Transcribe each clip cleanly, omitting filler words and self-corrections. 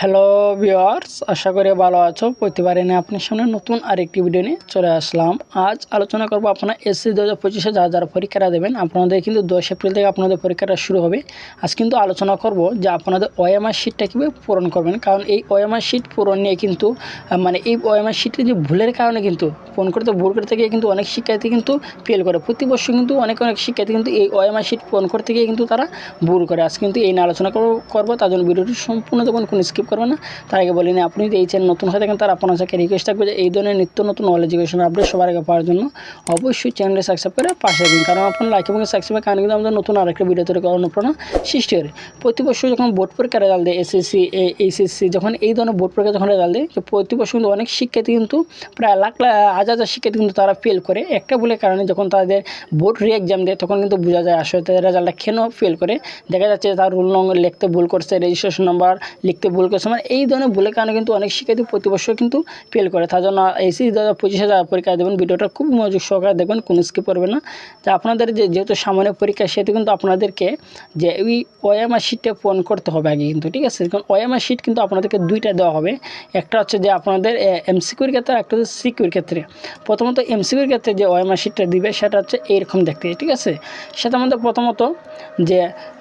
Hello viewers, আশা করি ভালো আছো। প্রতিবারে নিয়ে আপনার সামনে নতুন আরেকটি ভিডিও নিয়ে চলে আসলাম। আজ আলোচনা করব আপনারা এসএসসি 2025-এ যারা পরীক্ষাটা দেবেন, আপনাদের কিন্তু 10 এপ্রিল থেকে আপনাদের পরীক্ষাটা শুরু হবে। আজ কিন্তু আলোচনা করব যে আপনাদের ওএমআর শিটটা কীভাবে পূরণ করবেন, কারণ এই ওএমআর শিট পূরণ নিয়ে কিন্তু এই ওএমআর শিটের যে ভুলের কারণে কিন্তু ফোন ভুল করতে গিয়ে কিন্তু অনেক শিক্ষার্থী কিন্তু ফেল করে। প্রতি বছর কিন্তু অনেক শিক্ষার্থী কিন্তু এই ওএমআর শিট পূরণ করতে গিয়ে কিন্তু তারা ভুল করে। আজ কিন্তু এই নিয়ে আলোচনা করবো, তার জন্য ভিডিওটি সম্পূর্ণ দেখুন, কোনো স্কিপ করবেন না। তার আগে বলি না, আপনি যদি এই চ্যানেল নতুন হয়ে থাকেন তার আপনার সাথে রিকোয়েস্ট থাকবে যে এই ধরনের নিত্য নতুন নলেজ এডুকেশন আপডেট সবার আগে পাওয়ার জন্য অবশ্যই চ্যানেলটি সাবস্ক্রাইব করে পাশে রাখবেন, কারণ আপনার লাইক এবং সাবস্ক্রাইবের কারণে কিন্তু আমাদের নতুন আরেকটা ভিডিও তৈরি করার অনুপ্রেরণা সৃষ্টি হয়। প্রতি বছর যখন বোর্ড পরীক্ষা রেজাল্ট দেয়, এসএসসি এইচএসসি, যখন এই ধরনের বোর্ড পরীক্ষা যখন রেজাল্ট দেয়, প্রতি বছর কিন্তু অনেক শিক্ষার্থী কিন্তু প্রায় লাখ হাজার শিক্ষার্থী কিন্তু তারা ফেল করে একটা ভুলের কারণে। যখন তাদের বোর্ড রি এক্সাম দেয় তখন কিন্তু বোঝা যায় আসলে তাদের রেজাল্টটা কেন ফেল করে। দেখা যাচ্ছে তার রোল নম্বর লিখতে ভুল করছে, রেজিস্ট্রেশন নাম্বার লিখতে ভুল করছে, এই ধরনের ভুলের কারণে কিন্তু অনেক শিক্ষার্থী প্রতি বছর কিন্তু ফেল করে। তার জন্য এসএসসি 2025-এ যারা পরীক্ষা দেবেন, ভিডিওটা খুব মনোযোগ সহকারে দেখবেন, কোনো স্কিপ করবেন না। যে আপনাদের যেহেতু সামনে পরীক্ষা, সেহেতু কিন্তু আপনাদেরকে যে ওই ওএমআর শিটটা পূরণ করতে হবে আগে কিন্তু, ঠিক আছে। কারণ ওএমআর শিট কিন্তু আপনাদেরকে দুইটা দেওয়া হবে। একটা হচ্ছে যে আপনাদের এমসিকিউর ক্ষেত্রে, একটা হচ্ছে সিকিউর ক্ষেত্রে। প্রথমত এমসিকিউর ক্ষেত্রে যে ওএমআর শিটটা দিবে সেটা হচ্ছে এইরকম দেখতে, ঠিক আছে। সেটার মধ্যে প্রথমত যে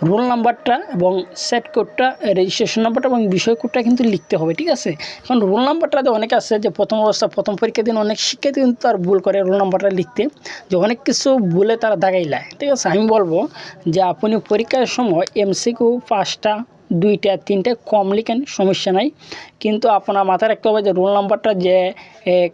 রোল নাম্বারটা এবং সেট কোডটা, রেজিস্ট্রেশন নাম্বারটা এবং বিষয় কোডটা কিন্তু লিখতে হবে, ঠিক আছে। কারণ রোল নাম্বারটাতে অনেক আছে যে প্রথম পরীক্ষার দিন অনেক শিক্ষার্থী কিন্তু তার ভুল করে রোল নাম্বারটা লিখতে, যে অনেক কিছু ভুলে তারা দাগাই লায়, ঠিক আছে। আমি বলবো যে আপনি পরীক্ষার সময় এমসিকিউ 5টা 2টা 3টে কম লিখেন, সমস্যা নাই, কিন্তু আপনার মাথায় রাখতে হবে যে রোল নাম্বারটা যে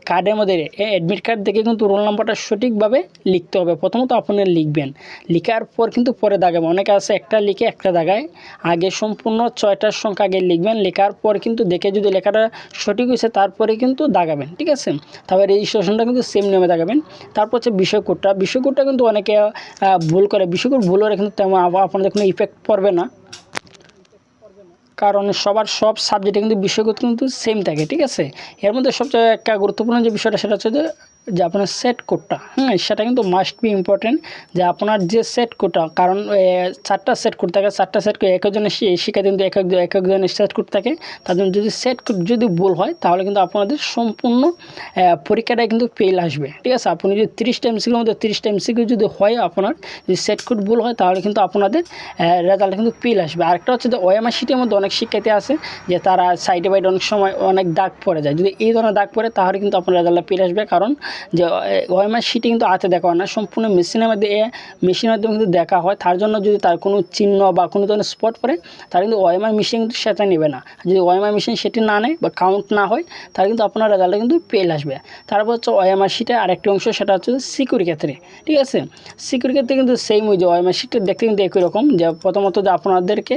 কার্ডের মধ্যে অ্যাডমিট কার্ড দেখে কিন্তু রোল নাম্বারটা সঠিকভাবে লিখতে হবে। প্রথমত আপনি লিখবেন, লিখার পর কিন্তু পরে দাগাবেন। অনেকে আছে একটা লিখে একটা দাগায়, আগে সম্পূর্ণ 6টার সংখ্যা আগে লিখবেন, লেখার পর কিন্তু দেখে যদি লেখাটা সঠিক হয়েছে তারপরে কিন্তু দাগাবেন, ঠিক আছে। তারপরে রেজিস্ট্রেশনটা কিন্তু সেম নিয়মে দাগাবেন। তারপর হচ্ছে বিষয় কোডটা কিন্তু অনেকে ভুল করে। বিষয় কোড ভুল হলে কিন্তু তেমন আপনাদের কোনো ইফেক্ট পড়বে না, কারণ সব সাবজেক্টে কিন্তু বিষয়গত কিন্তু সেম থাকে, ঠিক আছে। এর মধ্যে সবচেয়ে একটা গুরুত্বপূর্ণ যে বিষয়টা সেটা হচ্ছে যে আপনার সেট কোডটা, সেটা কিন্তু মাস্ট বি ইম্পর্টেন্ট। যে আপনার যে সেট কোডটা, কারণ 4টা সেট কোড থাকে, 4টা সেট কোড একজনের শিক্ষার্থী কিন্তু একজনের সেট কোড থাকে। তার জন্য যদি সেট কোড যদি ভুল হয় তাহলে কিন্তু আপনাদের সম্পূর্ণ পরীক্ষাটাই কিন্তু ফেল আসবে, ঠিক আছে। আপনি যদি 30টা এমসিকিউর মধ্যে 30টা এমসিকিউ যদি হয়, আপনার যদি সেট কোড ভুল হয় তাহলে কিন্তু আপনাদের রেজাল্ট কিন্তু ফেল আসবে। আরেকটা হচ্ছে যে ওএমআর শিটের মধ্যে অনেক শিক্ষার্থী আছে যে তারা সাইডে বাইডে অনেক সময় অনেক দাগ পড়ে যায়। যদি এই ধরনের দাগ পড়ে তাহলে কিন্তু আপনার রেজাল্টটা ফেল আসবে, কারণ যে ওএমআর শিটে কিন্তু হাতে দেখা হয় না, সম্পূর্ণ মেশিনের মাধ্যমে কিন্তু দেখা হয়। তার জন্য যদি তার কোনো চিহ্ন বা কোনো ধরনের স্পট পড়ে তাহলে কিন্তু ওএমআর মেশিন কিন্তু সেটা নেবে না। যদি ওএমআর মেশিন সেটি না নেয় বা কাউন্ট না হয় তাহলে কিন্তু আপনার রেজাল্টটা কিন্তু ফেল আসবে। তারপর হচ্ছে ওএমআর শিটে আরেকটি অংশ, সেটা হচ্ছে সিকিউর ক্ষেত্রে, ঠিক আছে। সিকিউর ক্ষেত্রে কিন্তু সেম ওই যে ওএমআর শিটটা দেখতে কিন্তু একই রকম। যে প্রথমত যে আপনাদেরকে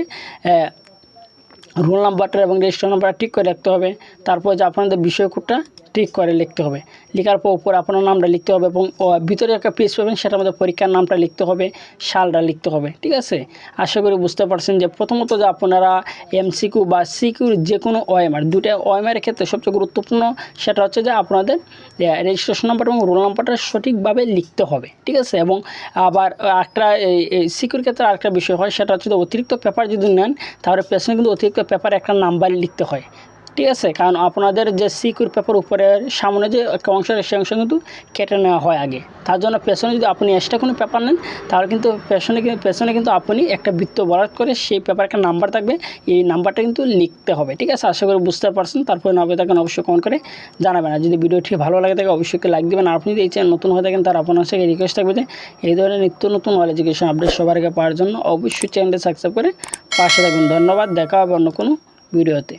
রোল নাম্বারটা এবং রেজিস্ট্রেশন নাম্বারটা ঠিক করে রাখতে হবে। তারপর যে আপনাদের বিষয় কোডটা ঠিক করে লিখতে হবে। লেখার পর উপরে আপনার নামটা লিখতে হবে এবং ভিতরে একটা পেজ পাবেন, সেটার মধ্যে পরীক্ষার নামটা লিখতে হবে, সালটা লিখতে হবে, ঠিক আছে। আশা করি বুঝতে পারছেন যে প্রথমত যে আপনারা এমসিকিউ বা সিকিউর যে কোনো ওএমআর, দুটো ওএমআরের ক্ষেত্রে সবচেয়ে গুরুত্বপূর্ণ সেটা হচ্ছে যে আপনাদের রেজিস্ট্রেশন নাম্বার এবং রোল নাম্বারটা সঠিকভাবে লিখতে হবে, ঠিক আছে। এবং আবার একটা সিকিউর ক্ষেত্রে আরেকটা বিষয় হয়, সেটা হচ্ছে যে অতিরিক্ত পেপার যদি নেন তাহলে পেছনে কিন্তু অতিরিক্ত পেপারে একটা নাম্বার লিখতে হয়, ঠিক আছে। কারণ আপনাদের যে সিকিউর পেপার উপরের সামনে যে একটা অংশ, সেই অংশ কিন্তু কেটে নেওয়া হয় আগে। তার জন্য পেছনে যদি আপনি এক্সট্রা কোনো পেপার নেন তাহলে কিন্তু পেছনে কিন্তু আপনি একটা বৃত্ত বরাদ করে সেই পেপারে একটা নাম্বার থাকবে, এই নাম্বারটা কিন্তু লিখতে হবে, ঠিক আছে। আশা করি বুঝতে পারছেন। তারপরে না থাকেন অবশ্যই কমেন্ট করে জানাবেন। আর যদি ভিডিওটি ভালো লাগে থাকে অবশ্যই লাইক দেবেন। আর আপনি যদি এই চ্যানেল নতুন হয়ে থাকেন তার আপনার সাথে রিকোয়েস্ট থাকবে যে এই ধরনের নিত্য নতুন নলেজ এডুকেশন আপডেট সবার আগে পাওয়ার জন্য অবশ্যই চ্যানেলটি সাবস্ক্রাইব করে পাশে থাকবেন। ধন্যবাদ, দেখা হবে অন্য কোনো ভিডিওতে।